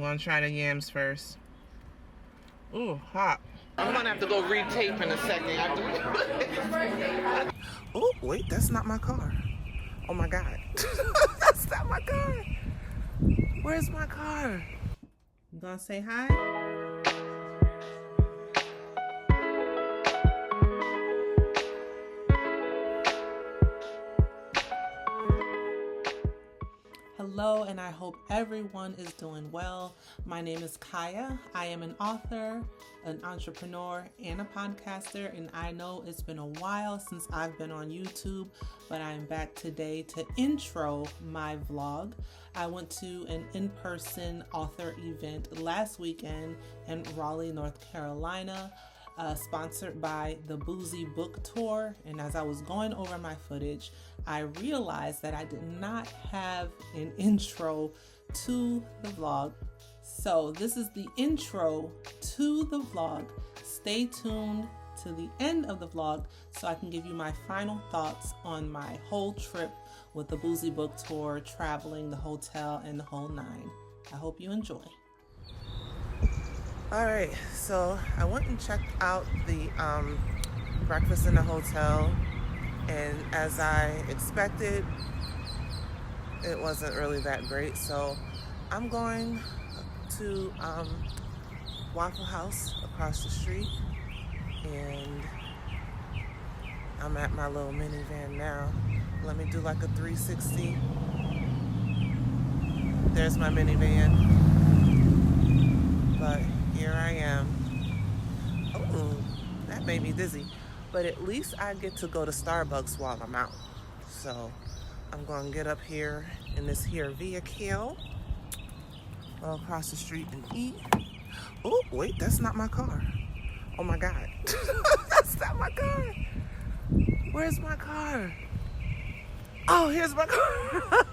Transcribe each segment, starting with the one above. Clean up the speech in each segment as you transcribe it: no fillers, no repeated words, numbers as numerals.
gonna try the yams first. Ooh, hot. I'm gonna have to go retape in a second. Oh, wait, that's not my car. Oh my God. That's not my car. Where's my car? You gonna say hi? Hello, and I hope everyone is doing well. My name is Kaya. I am an author, an entrepreneur, and a podcaster, and I know it's been a while since I've been on YouTube, but I'm back today to intro my vlog. I went to an in-person author event last weekend in Raleigh, North Carolina, sponsored by the BoozyBook tour, and as I was going over my footage, I realized that I did not have an intro to the vlog. So this is the intro to the vlog. Stay tuned to the end of the vlog so I can give you my final thoughts on my whole trip with the BoozyBook tour, traveling, the hotel, and the whole nine. I hope you enjoy. All right, so I went and checked out the breakfast in the hotel, and as I expected, it wasn't really that great. So I'm going to Waffle House across the street, and I'm at my little minivan now. Let me do like a 360. There's my minivan. But here I am. Oh, that made me dizzy. But at least I get to go to Starbucks while I'm out. So I'm going to get up here in this here vehicle, go across the street and eat. Oh, wait, that's not my car. Oh my God. That's not my car. Where's my car? Oh, here's my car.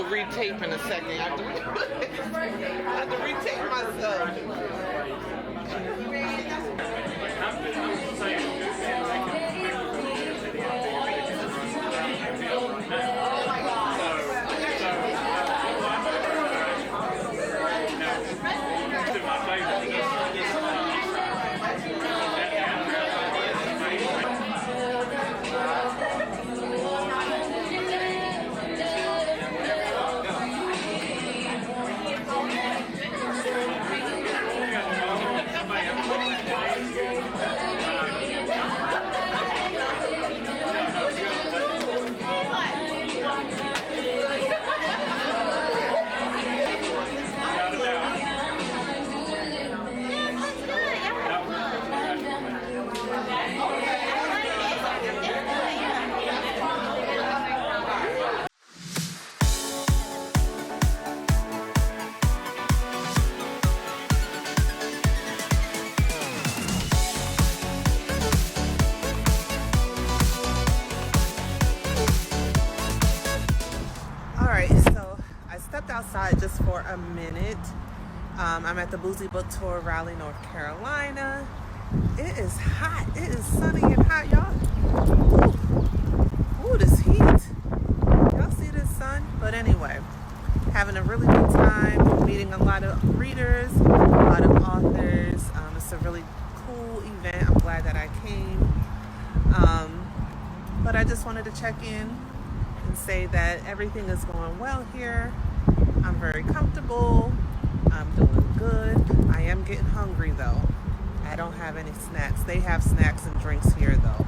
a retape in a second. I have to retape myself. Outside just for a minute. I'm at the BoozyBook tour, Raleigh, North Carolina. It is hot. It is sunny and hot, y'all. Ooh, this heat. Y'all see this sun? But anyway, having a really good time, meeting a lot of readers, a lot of authors. It's a really cool event. I'm glad that I came. But I just wanted to check in and say that everything is going well here. I'm very comfortable. I'm doing good. I am getting hungry though. I don't have any snacks. They have snacks and drinks here though.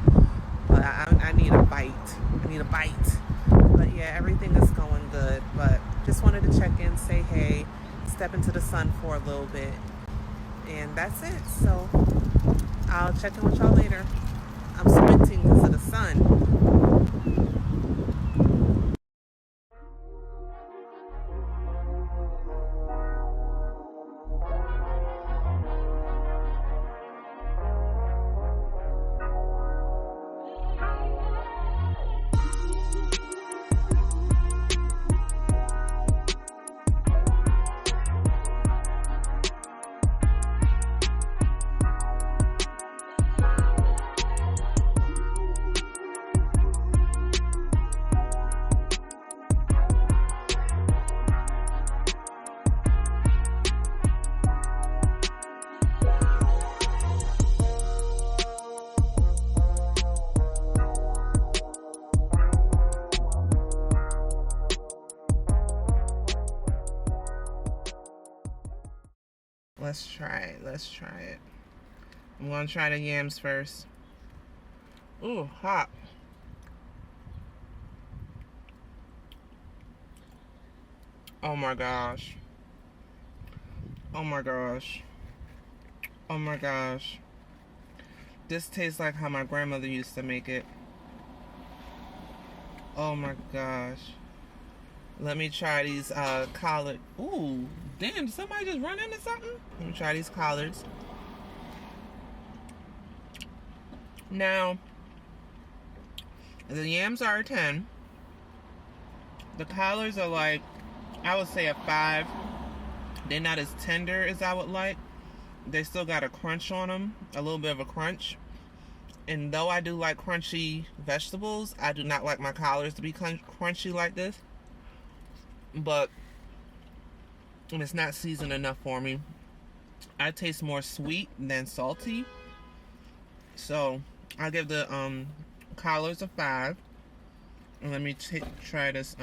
But I need a bite. I need a bite. But yeah, everything is going good. But just wanted to check in, say hey, step into the sun for a little bit. And that's it. So I'll check in with y'all later. I'm squinting because of the sun. Let's try it. Let's try it. I'm gonna try the yams first. Ooh, hot. Oh my gosh. Oh my gosh. Oh my gosh. This tastes like how my grandmother used to make it. Oh my gosh. Let me try these collard. Ooh, damn, did somebody just run into something? Let me try these collards. Now, the yams are a 10. The collards are like, I would say a 5. They're not as tender as I would like. They still got a crunch on them, a little bit of a crunch. And though I do like crunchy vegetables, I do not like my collards to be crunchy like this. But it's not seasoned enough for me. I taste more sweet than salty. So I'll give the collards a 5. And let me try this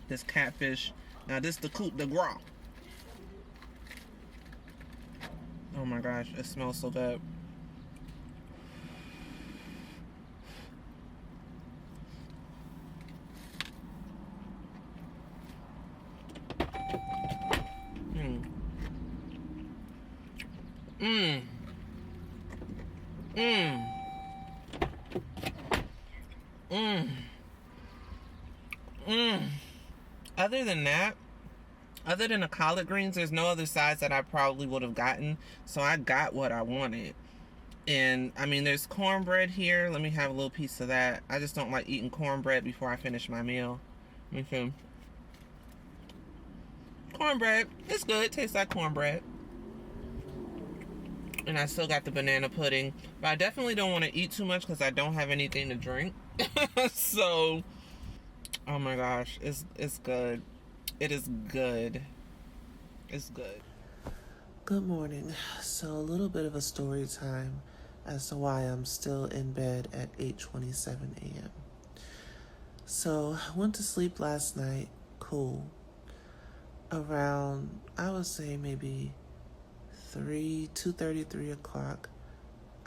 this catfish. Now this is the coup de grace. Oh my gosh, it smells so good. Other than that, other than the collard greens, there's no other sides that I probably would have gotten. So I got what I wanted. And I mean, there's cornbread here. Let me have a little piece of that. I just don't like eating cornbread before I finish my meal. Let me see. Cornbread. It's good. It tastes like cornbread. And I still got the banana pudding. But I definitely don't want to eat too much because I don't have anything to drink. So, oh my gosh. It's good. It is good. It's good. Good morning. So a little bit of a story time as to why I'm still in bed at 8:27 a.m. So I went to sleep last night. Cool. Around, I would say maybe 2:30, 3 o'clock,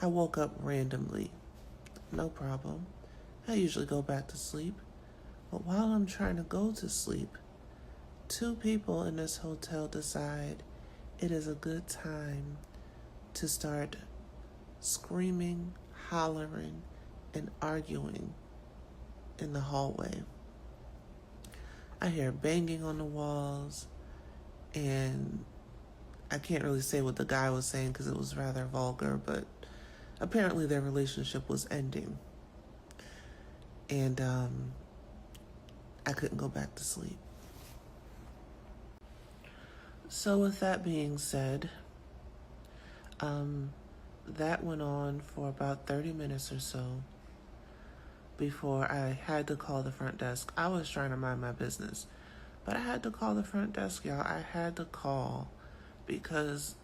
I woke up randomly. No problem. I usually go back to sleep. But while I'm trying to go to sleep, two people in this hotel decide it is a good time to start screaming, hollering, and arguing in the hallway. I hear banging on the walls, and I can't really say what the guy was saying because it was rather vulgar, but apparently their relationship was ending. And I couldn't go back to sleep. So with that being said, that went on for about 30 minutes or so before I had to call the front desk. I was trying to mind my business, but I had to call the front desk, y'all. I had to call because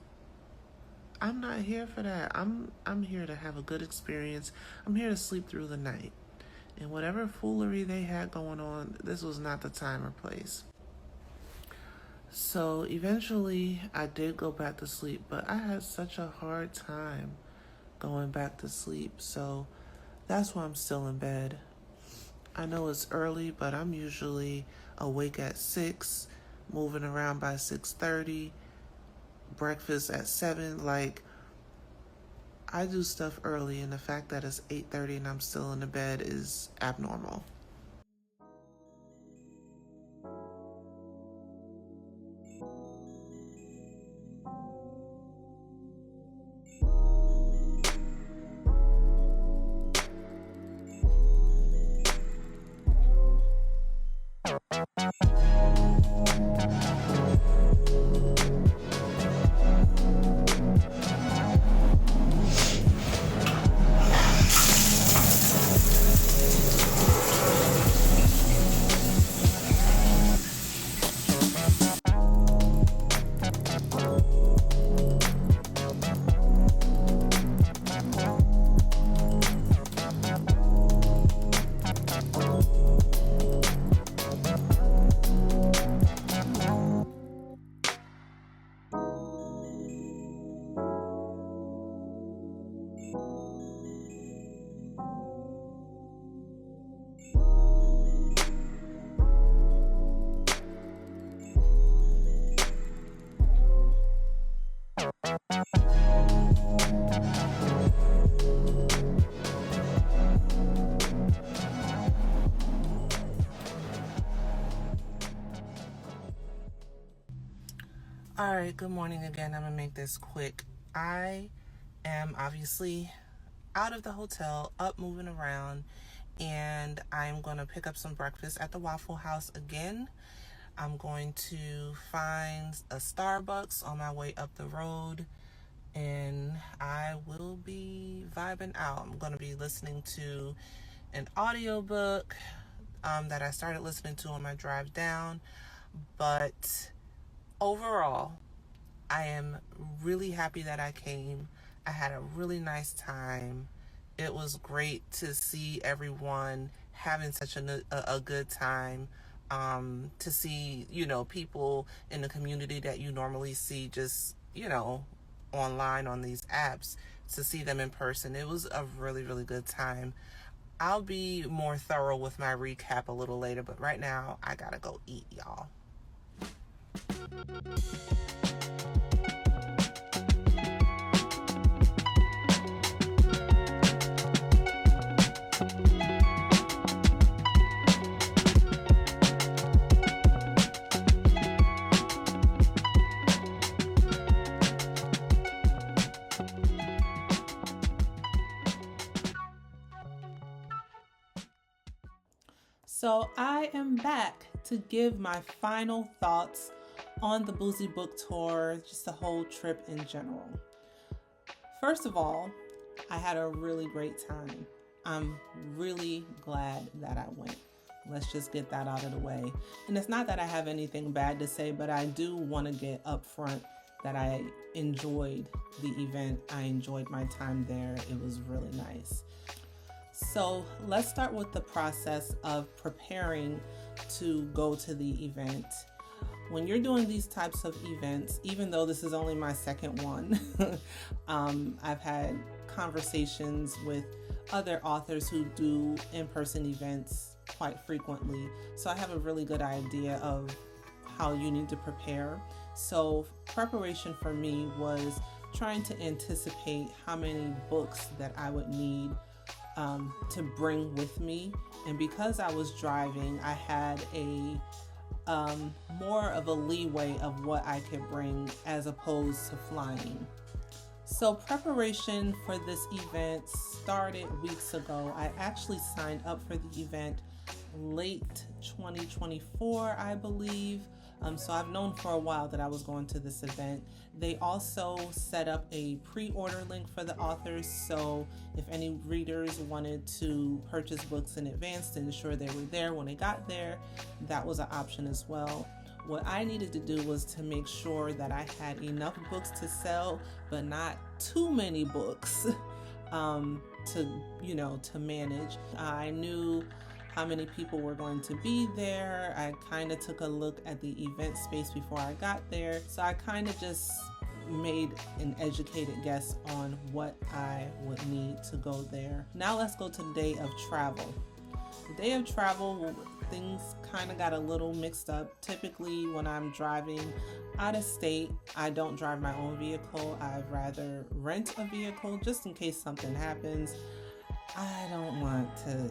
I'm not here for that. I'm here to have a good experience. I'm here to sleep through the night. And whatever foolery they had going on, this was not the time or place. So eventually I did go back to sleep, but I had such a hard time going back to sleep. So that's why I'm still in bed. I know it's early, but I'm usually awake at 6, moving around by 6:30, breakfast at 7. Like, I do stuff early, and the fact that it's 8:30 and I'm still in the bed is abnormal. All right, good morning again. I'm going to make this quick. I am obviously out of the hotel, up moving around, and I'm going to pick up some breakfast at the Waffle House again. I'm going to find a Starbucks on my way up the road, and I will be vibing out. I'm going to be listening to an audiobook that I started listening to on my drive down, but overall, I am really happy that I came. I had a really nice time. It was great to see everyone having such a good time. To see, people in the community that you normally see just, online on these apps, to see them in person. It was a really, really good time. I'll be more thorough with my recap a little later, but right now I gotta go eat, y'all. So I am back to give my final thoughts on the BoozyBook tour, just the whole trip in general. First of all, I had a really great time. I'm really glad that I went. Let's just get that out of the way. And it's not that I have anything bad to say, but I do want to get upfront that I enjoyed the event. I enjoyed my time there. It was really nice. So let's start with the process of preparing to go to the event. When you're doing these types of events, even though this is only my second one, I've had conversations with other authors who do in-person events quite frequently. So I have a really good idea of how you need to prepare. So preparation for me was trying to anticipate how many books that I would need to bring with me. And because I was driving, I had a more of a leeway of what I could bring as opposed to flying. So preparation for this event started weeks ago. I actually signed up for the event late 2024, I believe. So I've known for a while that I was going to this event. They also set up a pre-order link for the authors, so if any readers wanted to purchase books in advance to ensure they were there when they got there, that was an option as well. What I needed to do was to make sure that I had enough books to sell, but not too many books to manage. I knew how many people were going to be there. I kind of took a look at the event space before I got there. So I kind of just made an educated guess on what I would need to go there. Now let's go to the day of travel. The day of travel, things kind of got a little mixed up. Typically when I'm driving out of state, I don't drive my own vehicle. I'd rather rent a vehicle just in case something happens. I don't want to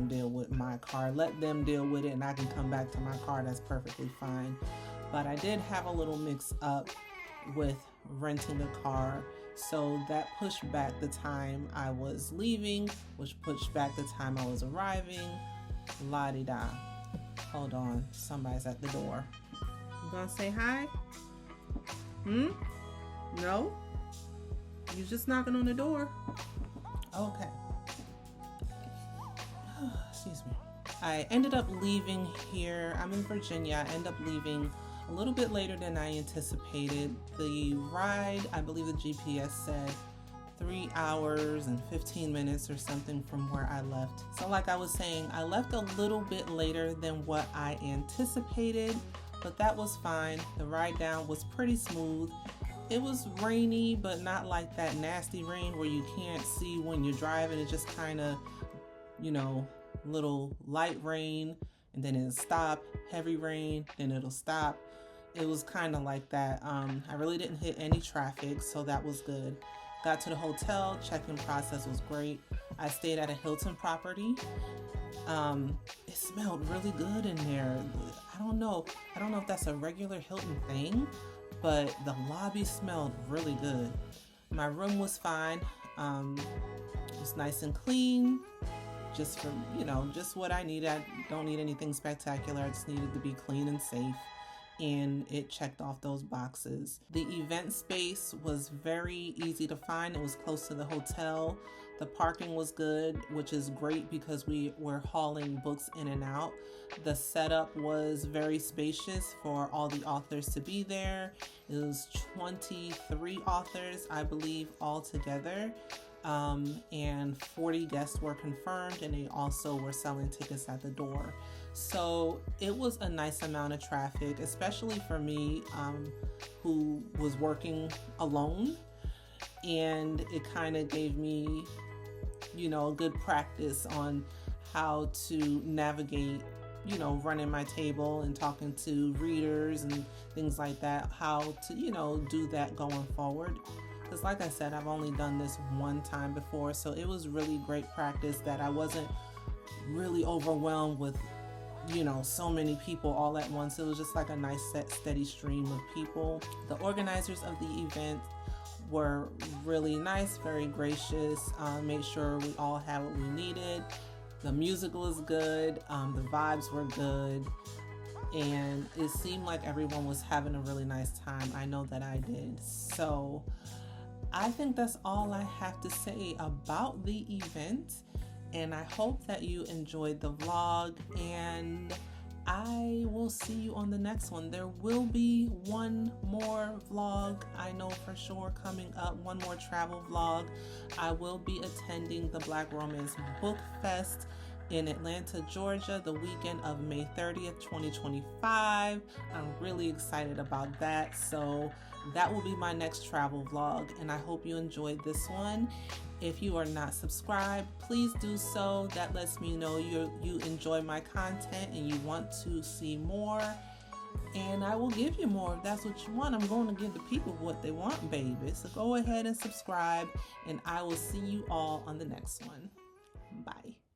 deal with my car. Let them deal with it and I can come back to my car. That's perfectly fine. But I did have a little mix up with renting a car. So that pushed back the time I was leaving, which pushed back the time I was arriving. La-di-da. Hold on. Somebody's at the door. You gonna say hi? No? You just knocking on the door? Okay. Excuse me. I ended up leaving here. I'm in Virginia. I ended up leaving a little bit later than I anticipated. The ride, I believe the GPS said 3 hours and 15 minutes or something from where I left. So like I was saying, I left a little bit later than what I anticipated, but that was fine. The ride down was pretty smooth. It was rainy, but not like that nasty rain where you can't see when you're driving. It just kind of, little light rain, and then it'll stop, heavy rain, then it'll stop. It was kind of like that. I really didn't hit any traffic, so that was good. Got to the hotel, check-in process was great. I stayed at a Hilton property. It smelled really good in there. I don't know if that's a regular Hilton thing, but the lobby smelled really good. My room was fine. It was nice and clean, just for, just what I needed. I don't need anything spectacular. I just needed to be clean and safe, and it checked off those boxes. The event space was very easy to find. It was close to the hotel. The parking was good, which is great because we were hauling books in and out. The setup was very spacious for all the authors to be there. It was 23 authors, I believe, all together. And 40 guests were confirmed, and they also were selling tickets at the door. So it was a nice amount of traffic, especially for me, who was working alone. And it kind of gave me, a good practice on how to navigate, running my table and talking to readers and things like that, how to, do that going forward. Because like I said, I've only done this one time before, so it was really great practice that I wasn't really overwhelmed with, so many people all at once. It was just like a nice steady stream of people. The organizers of the event were really nice, very gracious, made sure we all had what we needed. The music was good, the vibes were good, and it seemed like everyone was having a really nice time. I know that I did. So I think that's all I have to say about the event, and I hope that you enjoyed the vlog, and I will see you on the next one. There will be one more vlog, I know for sure, coming up, one more travel vlog. I will be attending the Black Romance Book Fest in Atlanta, Georgia, the weekend of May 30th, 2025. I'm really excited about that. So that will be my next travel vlog, and I hope you enjoyed this one. If you are not subscribed, please do so. That lets me know you enjoy my content and you want to see more, and I will give you more if that's what you want. I'm going to give the people what they want, baby. So go ahead and subscribe, and I will see you all on the next one. Bye.